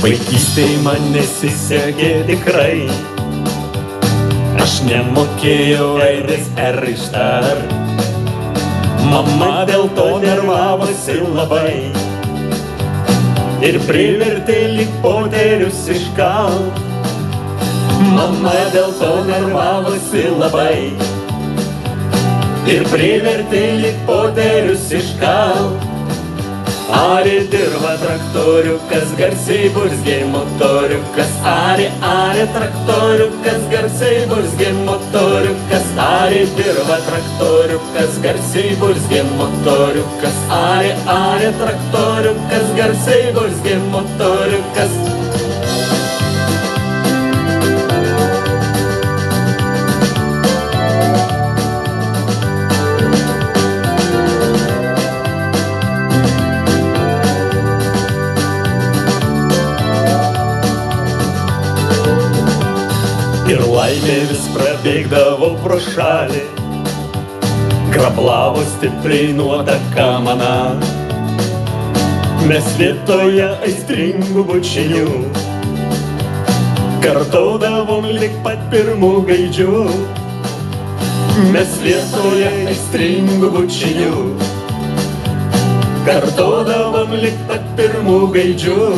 Vaikystėj man nesisekė tikrai, aš nemokėjau raidės R ištart. Mama dėl to nervavosi labai ir privertė lyg poterius iškalt. Mama dėl to nervavosi labai ir privertė lyg poterius iškalt. Arė dirva traktoriukas, garsiai burzgė motoriukas. Arė traktoriukas, garsiai burzgė motoriukas. Arė dirva traktoriukas, garsiai burzgė motoriukas. Arė traktoriukas, garsiai burzgė motoriukas. Ir laimė vis prabėgdavo pro šalį, grablavo stipriai nuotaka mana. Mes vietoje aistringų bučinių kartodavom lyg pat pirmų gaidžių. Mes vietoje aistringų bučinių kartodavom lyg pat pirmų gaidžių.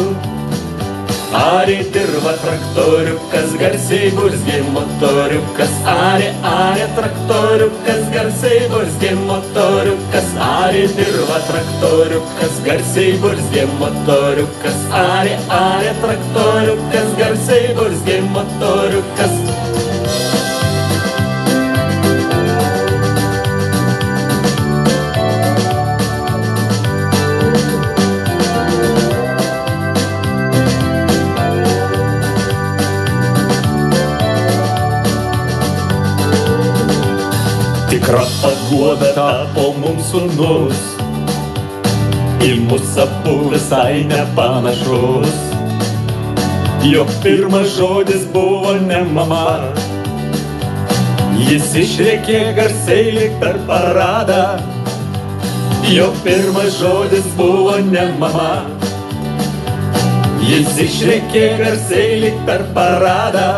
Arė dirva traktoriukas, garsiai burzgė motoriukas. Arė traktoriukas, garsiai burzgė motoriukas. Arė dirva traktoriukas, garsiai burzgė motoriukas. Arė traktoriukas, garsiai burzgė motoriukas. Tikra paguoda tapo mums sūnus, į mus abu visai nepanašus. Jo pirmas žodis buvo ne mama, jis išrėkė garsiai lyg per paradą. Jo pirmas žodis buvo ne mama, jis išrėkė garsiai lyg per paradą.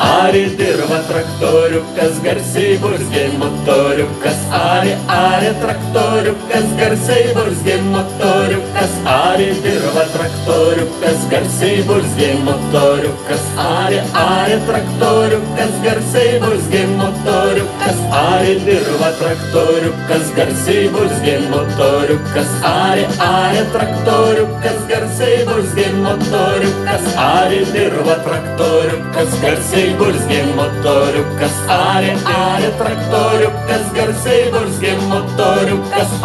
Arė dirva traktoriukas, garsiai burzgė motoriukas. Arė traktoriukas, garsiai burzgė motoriukas. Arė dirva traktoriukas, garsiai burzgė motoriukas. Arė traktoriukas, garsiai burzgė motoriukas. Arė dirva traktoriukas, garsiai burzgė motoriukas. Arė traktoriukas, garsiai burzgė motoriukas. Arė dirva traktoriukas, garsiai burzgė motoriukas. Arė traktoriukas, garsiai burzgė motoriukas.